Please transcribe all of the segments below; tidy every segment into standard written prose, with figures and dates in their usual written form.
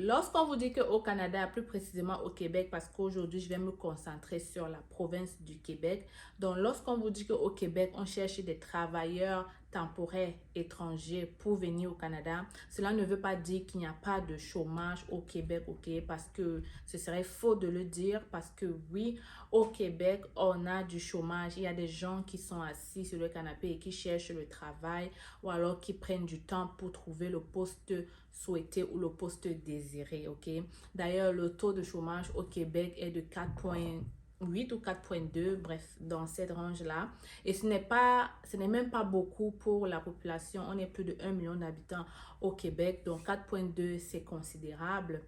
lorsqu'on vous dit qu'au Canada, plus précisément au Québec, parce qu'aujourd'hui, je vais me concentrer sur la province du Québec. Donc, lorsqu'on vous dit qu'au Québec, on cherche des travailleurs temporaires étrangers pour venir au Canada, cela ne veut pas dire qu'il n'y a pas de chômage au Québec, ok? Parce que ce serait faux de le dire, parce que oui, au Québec, on a du chômage. Il y a des gens qui sont assis sur le canapé et qui cherchent le travail ou alors qui prennent du temps pour trouver le poste souhaité ou le poste désiré, ok? D'ailleurs, le taux de chômage au Québec est de 4,8 ou 4,2, bref, dans cette range-là. Et ce n'est même pas beaucoup pour la population. On est plus de 1 million d'habitants au Québec, donc 4,2, c'est considérable.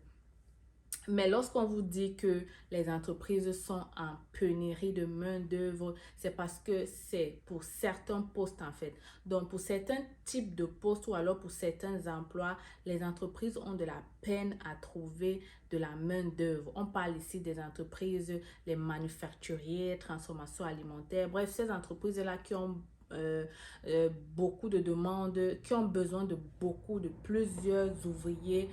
Mais lorsqu'on vous dit que les entreprises sont en pénurie de main-d'œuvre, c'est parce que c'est pour certains postes en fait. Donc, pour certains types de postes ou alors pour certains emplois, les entreprises ont de la peine à trouver de la main-d'œuvre. On parle ici des entreprises, les manufacturiers, transformation alimentaire, bref, ces entreprises-là qui ont beaucoup de demandes, qui ont besoin de plusieurs ouvriers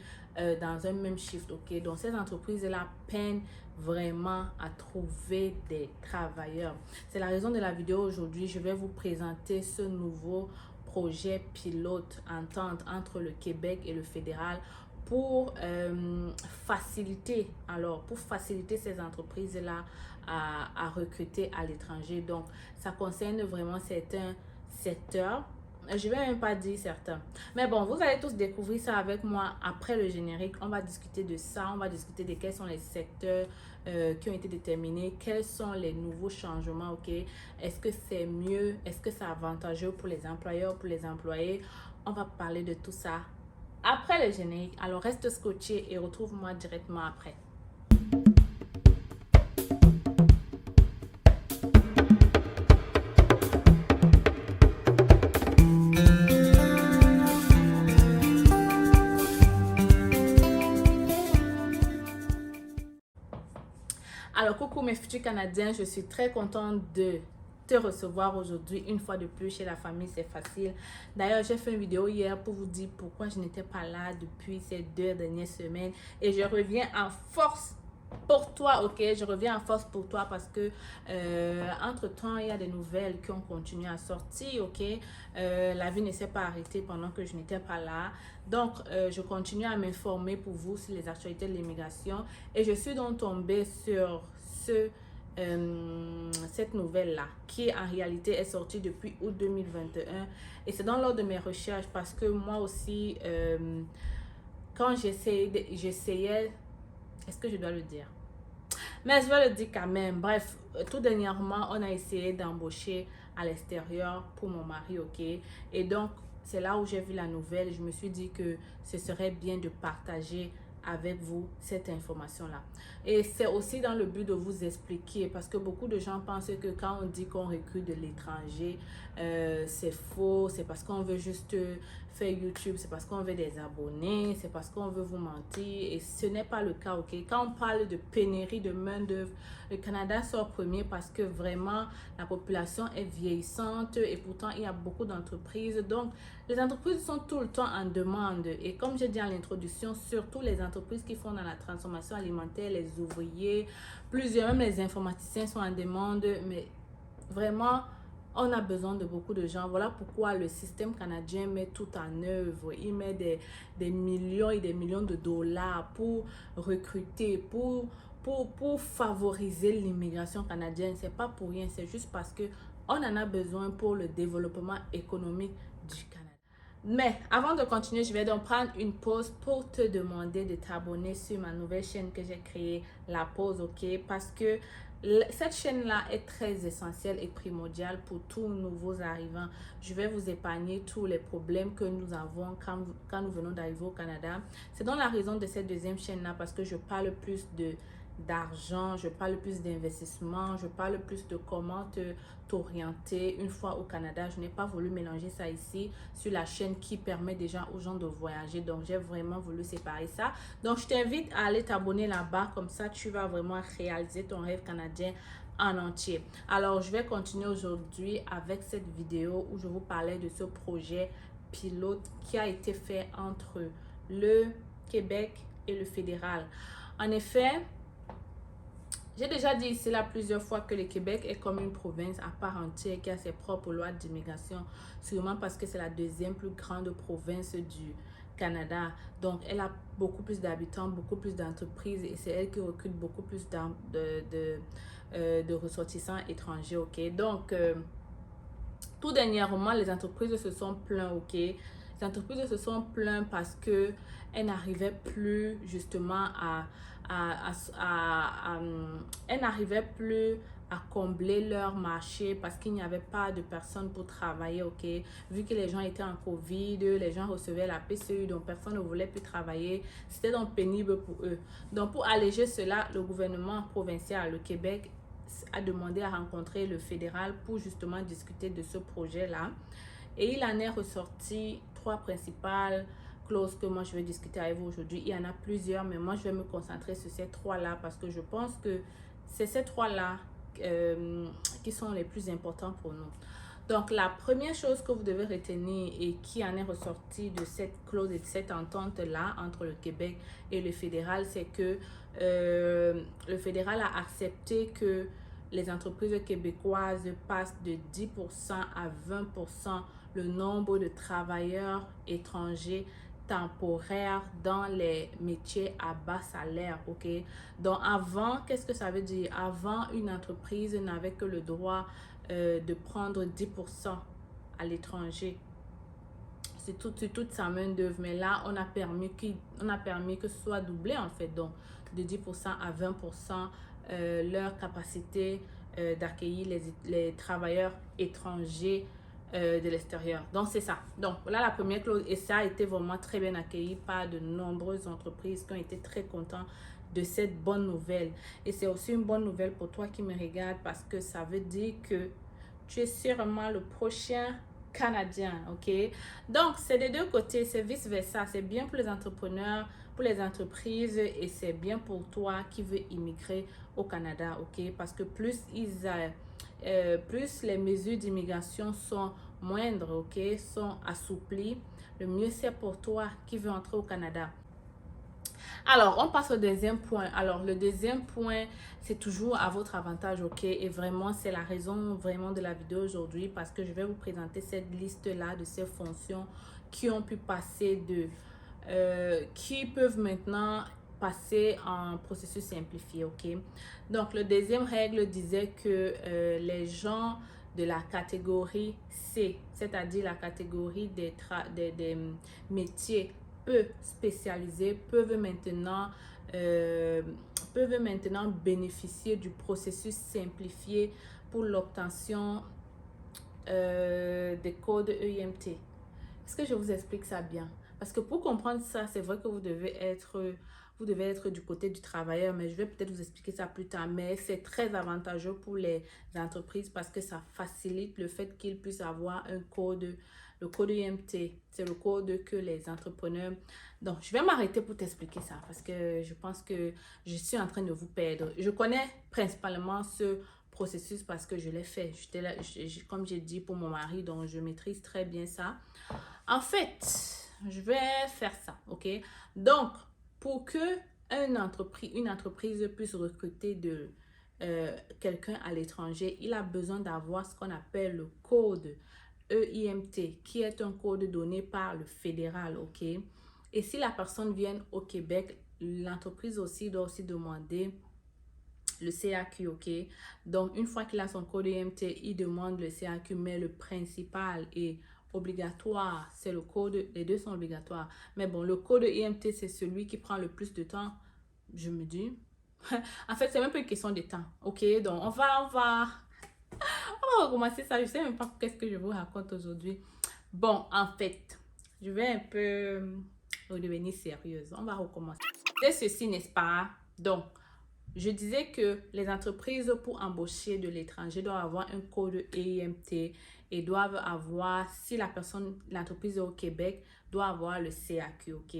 dans un même shift, ok? Donc, ces entreprises-là peinent vraiment à trouver des travailleurs. C'est la raison de la vidéo aujourd'hui. Je vais vous présenter ce nouveau projet pilote entente entre le Québec et le fédéral pour faciliter ces entreprises-là à recruter à l'étranger. Donc, ça concerne vraiment certains secteurs. Je vais même pas dire certains. Mais bon, vous allez tous découvrir ça avec moi après le générique. On va discuter de ça. On va discuter de quels sont les secteurs qui ont été déterminés. Quels sont les nouveaux changements, ok? Est-ce que c'est mieux? Est-ce que c'est avantageux pour les employeurs, pour les employés? On va parler de tout ça après le générique. Alors, reste scotché et retrouve-moi directement après. Alors, coucou mes futurs Canadiens, je suis très contente de te recevoir aujourd'hui une fois de plus chez la famille C'est Facile. D'ailleurs, j'ai fait une vidéo hier pour vous dire pourquoi je n'étais pas là depuis ces 2 dernières semaines et je reviens en force pour toi, ok? Je reviens en force pour toi parce que entre-temps, il y a des nouvelles qui ont continué à sortir, ok? La vie ne s'est pas arrêtée pendant que je n'étais pas là. Donc, je continue à m'informer pour vous sur les actualités de l'immigration et je suis donc tombée sur cette nouvelle-là qui en réalité est sortie depuis août 2021 et c'est dans l'ordre de mes recherches parce que moi aussi, quand j'essayais, est-ce que je dois le dire? Mais je vais le dire quand même. Bref, tout dernièrement, on a essayé d'embaucher à l'extérieur pour mon mari, ok? Et donc, c'est là où j'ai vu la nouvelle. Je me suis dit que ce serait bien de partager avec vous cette information-là. Et c'est aussi dans le but de vous expliquer, parce que beaucoup de gens pensent que quand on dit qu'on recrute de l'étranger, c'est faux, c'est parce qu'on veut juste faire YouTube, c'est parce qu'on veut des abonnés, c'est parce qu'on veut vous mentir, et ce n'est pas le cas, ok? Quand on parle de pénurie de main-d'œuvre, le Canada sort premier parce que vraiment la population est vieillissante et pourtant il y a beaucoup d'entreprises. Donc, les entreprises sont tout le temps en demande. Et comme j'ai dit en l'introduction, surtout les entreprises qui font dans la transformation alimentaire, les ouvriers, plusieurs, même les informaticiens sont en demande. Mais vraiment, on a besoin de beaucoup de gens. Voilà pourquoi le système canadien met tout en œuvre. Il met des millions et des millions de dollars pour recruter, pour favoriser l'immigration canadienne. C'est pas pour rien, c'est juste parce que on en a besoin pour le développement économique du Canada. Mais avant de continuer, je vais donc prendre une pause pour te demander de t'abonner sur ma nouvelle chaîne que j'ai créée, La Pause, ok? Parce que cette chaîne-là est très essentielle et primordiale pour tous nouveaux arrivants. Je vais vous épargner tous les problèmes que nous avons quand nous venons d'arriver au Canada. C'est donc la raison de cette deuxième chaîne-là parce que je parle plus d'argent, je parle plus d'investissement, je parle plus de comment t'orienter une fois au Canada. Je n'ai pas voulu mélanger ça ici sur la chaîne qui permet déjà aux gens de voyager. Donc, j'ai vraiment voulu séparer ça. Donc, je t'invite à aller t'abonner là-bas. Comme ça, tu vas vraiment réaliser ton rêve canadien en entier. Alors, je vais continuer aujourd'hui avec cette vidéo où je vous parlais de ce projet pilote qui a été fait entre le Québec, et le fédéral. En effet, j'ai déjà dit ici là plusieurs fois que le Québec est comme une province à part entière qui a ses propres lois d'immigration, sûrement parce que c'est la deuxième plus grande province du Canada. Donc, elle a beaucoup plus d'habitants, beaucoup plus d'entreprises et c'est elle qui recrute beaucoup plus de ressortissants étrangers, ok? Donc, tout dernièrement, les entreprises se sont plaintes, ok? Les entreprises se sont plaintes parce que elles n'arrivaient plus justement elles n'arrivaient plus à combler leur marché parce qu'il n'y avait pas de personnes pour travailler, ok? Vu que les gens étaient en COVID, les gens recevaient la PCU, donc personne ne voulait plus travailler. C'était donc pénible pour eux. Donc, pour alléger cela, le gouvernement provincial, le Québec, a demandé à rencontrer le fédéral pour justement discuter de ce projet-là. Et il en est ressorti trois principales clauses que moi je vais discuter avec vous aujourd'hui. Il y en a plusieurs, mais moi je vais me concentrer sur ces trois-là parce que je pense que c'est ces trois-là qui sont les plus importants pour nous. Donc, la première chose que vous devez retenir et qui en est ressorti de cette clause et de cette entente-là entre le Québec et le fédéral, c'est que le fédéral a accepté que les entreprises québécoises passent de 10% à 20% le nombre de travailleurs étrangers temporaires dans les métiers à bas salaire, ok? Donc, avant, qu'est-ce que ça veut dire? Avant, une entreprise n'avait que le droit de prendre 10% à l'étranger. C'est toute sa main d'œuvre. Mais là, on a permis que ce soit doublé en fait. Donc, de 10% à 20% leur capacité d'accueillir les travailleurs étrangers de l'extérieur. Donc, c'est ça. Donc, voilà la première clause. Et ça a été vraiment très bien accueilli par de nombreuses entreprises qui ont été très contents de cette bonne nouvelle. Et c'est aussi une bonne nouvelle pour toi qui me regarde parce que ça veut dire que tu es sûrement le prochain Canadien, ok? Donc, c'est des deux côtés, c'est vice-versa. C'est bien pour les entrepreneurs, pour les entreprises et c'est bien pour toi qui veux immigrer au Canada, ok? Parce que plus les mesures d'immigration sont moindres, ok? Sont assouplies, le mieux c'est pour toi qui veux entrer au Canada. Alors, on passe au deuxième point. Alors, le deuxième point, c'est toujours à votre avantage, ok? Et vraiment, c'est la raison vraiment de la vidéo aujourd'hui parce que je vais vous présenter cette liste-là de ces fonctions qui ont pu passer qui peuvent maintenant passer en processus simplifié, ok? Donc, le deuxième règle disait que les gens de la catégorie C, c'est-à-dire la catégorie des métiers peu spécialisés euh, peuvent maintenant bénéficier du processus simplifié pour l'obtention des codes EIMT. Est-ce que je vous explique ça bien? Parce que pour comprendre ça, c'est vrai que vous devez être du côté du travailleur, mais je vais peut-être vous expliquer ça plus tard. Mais c'est très avantageux pour les entreprises parce que ça facilite le fait qu'ils puissent avoir un code, le code IMT. C'est le code que les entrepreneurs... Donc, je vais m'arrêter pour t'expliquer ça parce que je pense que je suis en train de vous perdre. Je connais principalement ce processus parce que je l'ai fait. J'étais là, comme j'ai dit pour mon mari, donc je maîtrise très bien ça. En fait, je vais faire ça, ok? Donc, pour que une entreprise puisse recruter quelqu'un à l'étranger, il a besoin d'avoir ce qu'on appelle le code EIMT, qui est un code donné par le fédéral, ok? Et si la personne vient au Québec, l'entreprise aussi doit aussi demander le CAQ, ok? Donc, une fois qu'il a son code EMT, il demande le CAQ, mais le principal est obligatoire. C'est le code, les deux sont obligatoires. Mais bon, le code EMT, c'est celui qui prend le plus de temps, je me dis. En fait, c'est même pas une question de temps, ok? Donc, on va recommencer ça. Je sais même pas qu'est-ce que je vous raconte aujourd'hui. Bon, en fait, je vais un peu redevenir sérieuse. On va recommencer. C'est ceci, n'est-ce pas? Donc, je disais que les entreprises pour embaucher de l'étranger doivent avoir un code EIMT et doivent avoir, si l'entreprise est au Québec, doit avoir le CAQ, ok?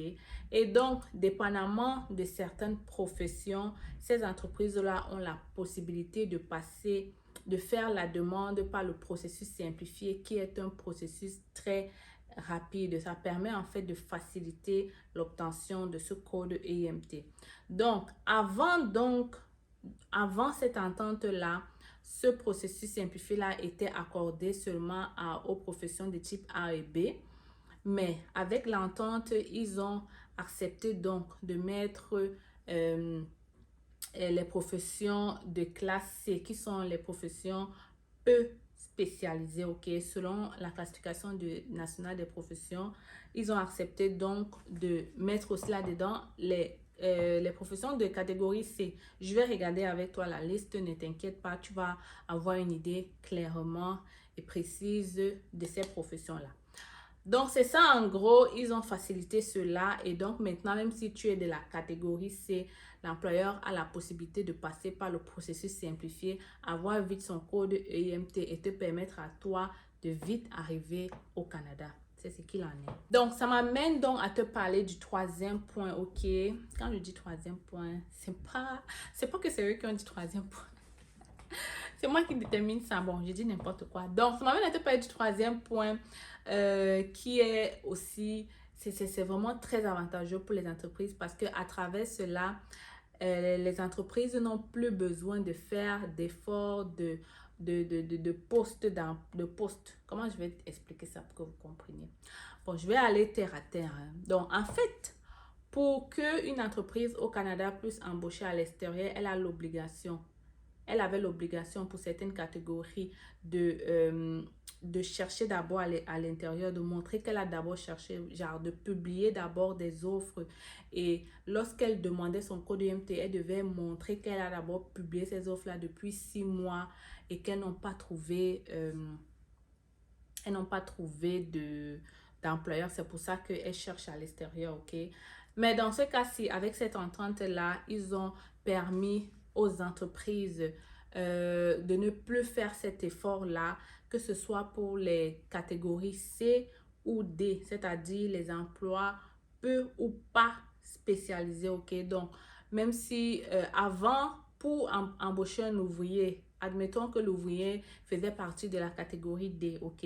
Et donc, dépendamment de certaines professions, ces entreprises-là ont la possibilité de faire la demande par le processus simplifié qui est un processus très rapide. Ça permet en fait de faciliter l'obtention de ce code EIMT. Donc, avant cette entente-là, ce processus simplifié-là était accordé seulement aux professions de type A et B. Mais avec l'entente, ils ont accepté donc de mettre les professions de classe C, qui sont les professions peu spécialisées, ok, selon la classification nationale des professions. Ils ont accepté donc de mettre aussi là-dedans les professions de catégorie C. Je vais regarder avec toi la liste, ne t'inquiète pas, tu vas avoir une idée clairement et précise de ces professions-là. Donc, c'est ça en gros, ils ont facilité cela et donc maintenant, même si tu es de la catégorie C, l'employeur a la possibilité de passer par le processus simplifié, avoir vite son code EIMT et te permettre à toi de vite arriver au Canada. C'est ce qu'il en est. Donc, ça m'amène donc à te parler du troisième point, ok? Quand je dis troisième point, c'est pas que c'est eux qui ont dit troisième point. C'est moi qui détermine ça. Bon, je dis n'importe quoi. Donc, ça m'amène à te parler du troisième point qui est aussi, c'est vraiment très avantageux pour les entreprises parce qu'à travers cela, les entreprises n'ont plus besoin de faire d'efforts de poste. Comment je vais expliquer ça pour que vous compreniez? Bon, je vais aller terre à terre. Hein. Donc, en fait, pour qu'une entreprise au Canada puisse embaucher à l'extérieur, elle avait l'obligation pour certaines catégories de chercher d'abord à l'intérieur, de montrer qu'elle a d'abord cherché, genre de publier d'abord des offres. Et lorsqu'elle demandait son code EIMT, elle devait montrer qu'elle a d'abord publié ces offres-là depuis 6 mois et qu'elles n'ont pas trouvé, d'employeur. C'est pour ça qu'elles cherchent à l'extérieur, ok? Mais dans ce cas-ci, avec cette entente-là, ils ont permis aux entreprises de ne plus faire cet effort-là, que ce soit pour les catégories C ou D, c'est-à-dire les emplois peu ou pas spécialisés, ok? Donc, même si avant, pour embaucher un ouvrier, admettons que l'ouvrier faisait partie de la catégorie D, ok?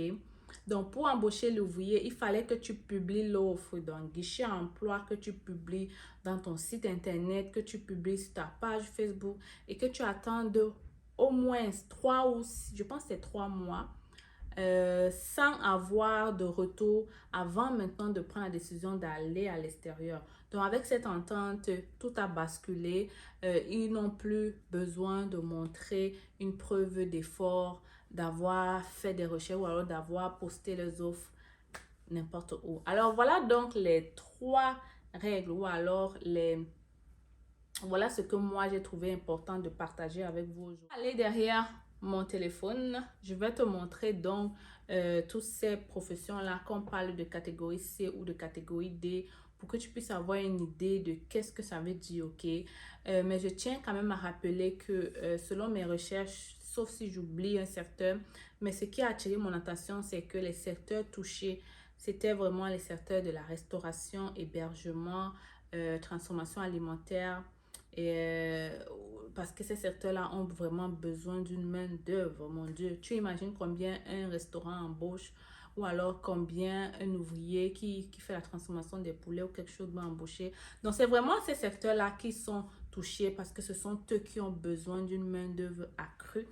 Donc, pour embaucher l'ouvrier, il fallait que tu publies l'offre dans guichet emploi, que tu publies dans ton site internet, que tu publies sur ta page Facebook et que tu attendes au moins 3 ou 6, je pense que c'est 3 mois, sans avoir de retour avant maintenant de prendre la décision d'aller à l'extérieur. Donc, avec cette entente, tout a basculé. Ils n'ont plus besoin de montrer une preuve d'effort, d'avoir fait des recherches ou alors d'avoir posté les offres n'importe où. Alors, voilà donc les 3 règles ou alors voilà ce que moi j'ai trouvé important de partager avec vous aujourd'hui. Allez derrière mon téléphone, je vais te montrer donc toutes ces professions-là, qu'on parle de catégorie C ou de catégorie D, pour que tu puisses avoir une idée de qu'est-ce que ça veut dire, ok? Mais je tiens quand même à rappeler que selon mes recherches, sauf si j'oublie un secteur, mais ce qui a attiré mon attention, c'est que les secteurs touchés, c'était vraiment les secteurs de la restauration, hébergement, transformation alimentaire, et parce que ces secteurs-là ont vraiment besoin d'une main-d'œuvre, mon Dieu. Tu imagines combien un restaurant embauche ou alors combien un ouvrier qui fait la transformation des poulets ou quelque chose va embaucher. Donc, c'est vraiment ces secteurs-là qui sont touchés parce que ce sont eux qui ont besoin d'une main-d'œuvre accrue.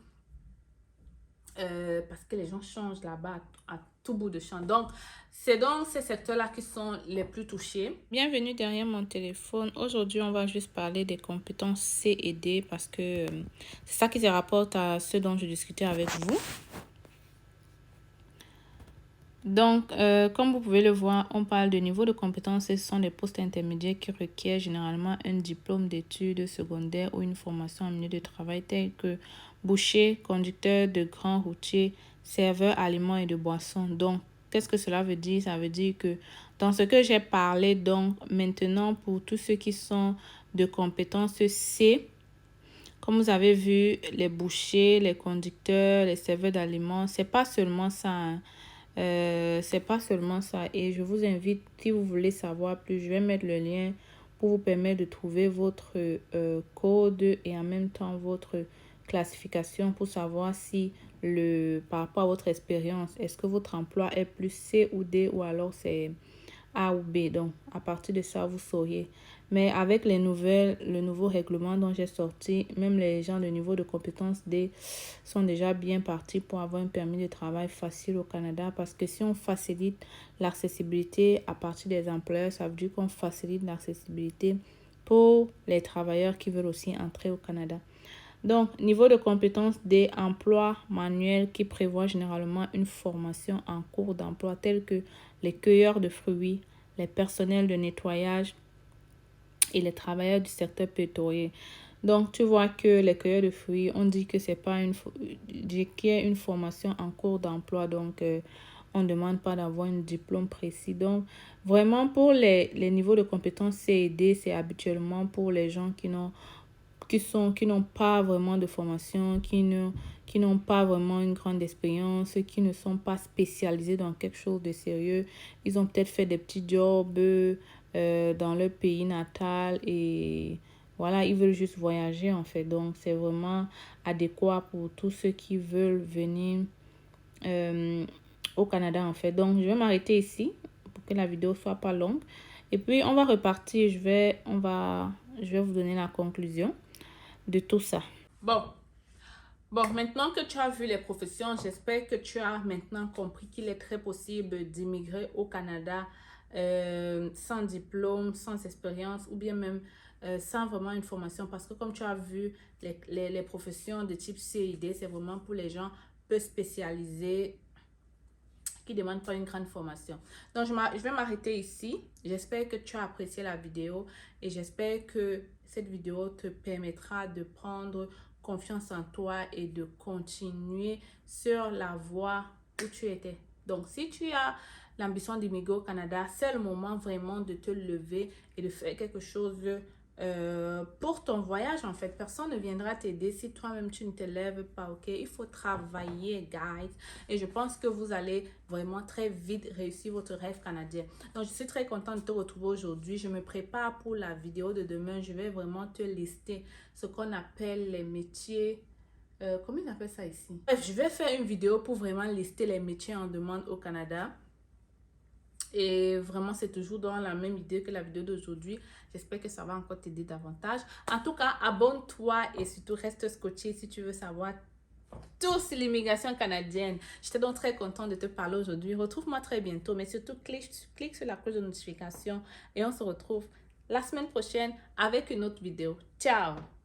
Parce que les gens changent là-bas à tout bout de champ. Donc, c'est donc ces secteurs-là qui sont les plus touchés. Bienvenue derrière mon téléphone. Aujourd'hui, on va juste parler des compétences C et D parce que c'est ça qui se rapporte à ce dont je discutais avec vous. Donc, comme vous pouvez le voir, on parle de niveau de compétences. Ce sont des postes intermédiaires qui requièrent généralement un diplôme d'études secondaires ou une formation en milieu de travail tel que boucher, conducteur de grands routiers, serveur aliments et de boissons. Donc, qu'est-ce que cela veut dire? Ça veut dire que dans ce que j'ai parlé, donc maintenant pour tous ceux qui sont de compétences C, comme vous avez vu, les bouchers, les conducteurs, les serveurs d'aliments, c'est pas seulement ça, hein. C'est pas seulement ça et je vous invite, si vous voulez savoir plus, je vais mettre le lien pour vous permettre de trouver votre code et en même temps votre classification pour savoir si par rapport à votre expérience. Est-ce que votre emploi est plus C ou D ou alors c'est A ou B? Donc, à partir de ça, vous sauriez. Mais avec le nouveau règlement dont j'ai sorti, même les gens de niveau de compétence D sont déjà bien partis pour avoir un permis de travail facile au Canada. Parce que si on facilite l'accessibilité à partir des employeurs, ça veut dire qu'on facilite l'accessibilité pour les travailleurs qui veulent aussi entrer au Canada. Donc, niveau de compétence des emplois manuels qui prévoient généralement une formation en cours d'emploi tels que les cueilleurs de fruits, les personnels de nettoyage et les travailleurs du secteur pétrolier. Donc, tu vois que les cueilleurs de fruits, on dit que c'est pas qu'il y a une formation en cours d'emploi. Donc, on ne demande pas d'avoir un diplôme précis. Donc, vraiment, pour les niveaux de compétences C et D, c'est habituellement pour les gens qui n'ont pas vraiment de formation, qui n'ont pas vraiment une grande expérience, qui ne sont pas spécialisés dans quelque chose de sérieux. Ils ont peut-être fait des petits jobs dans leur pays natal et voilà, ils veulent juste voyager en fait. Donc, c'est vraiment adéquat pour tous ceux qui veulent venir au Canada en fait. Donc, je vais m'arrêter ici pour que la vidéo soit pas longue. Et puis, on va repartir. Je vais vous donner la conclusion de tout ça. Bon, maintenant que tu as vu les professions, j'espère que tu as maintenant compris qu'il est très possible d'immigrer au Canada sans diplôme, sans expérience ou bien même sans vraiment une formation. Parce que comme tu as vu, les professions de type CID, c'est vraiment pour les gens peu spécialisés qui ne demandent pas une grande formation. Donc, je vais m'arrêter ici. J'espère que tu as apprécié la vidéo et j'espère que cette vidéo te permettra de prendre confiance en toi et de continuer sur la voie où tu étais. Donc, si tu as l'ambition d'immigrer au Canada, c'est le moment vraiment de te lever et de faire quelque chose pour ton voyage. En fait, personne ne viendra t'aider si toi-même tu ne te lèves pas, ok? Il faut travailler, guys. Et je pense que vous allez vraiment très vite réussir votre rêve canadien. Donc, je suis très contente de te retrouver aujourd'hui. Je me prépare pour la vidéo de demain. Je vais vraiment te lister ce qu'on appelle les métiers. Comment ils appellent ça ici? Bref, je vais faire une vidéo pour vraiment lister les métiers en demande au Canada. Et vraiment, c'est toujours dans la même idée que la vidéo d'aujourd'hui. J'espère que ça va encore t'aider davantage. En tout cas, abonne-toi et surtout reste scotché si tu veux savoir tout sur l'immigration canadienne. J'étais donc très contente de te parler aujourd'hui. Retrouve-moi très bientôt, mais surtout clique sur la cloche de notification et on se retrouve la semaine prochaine avec une autre vidéo. Ciao!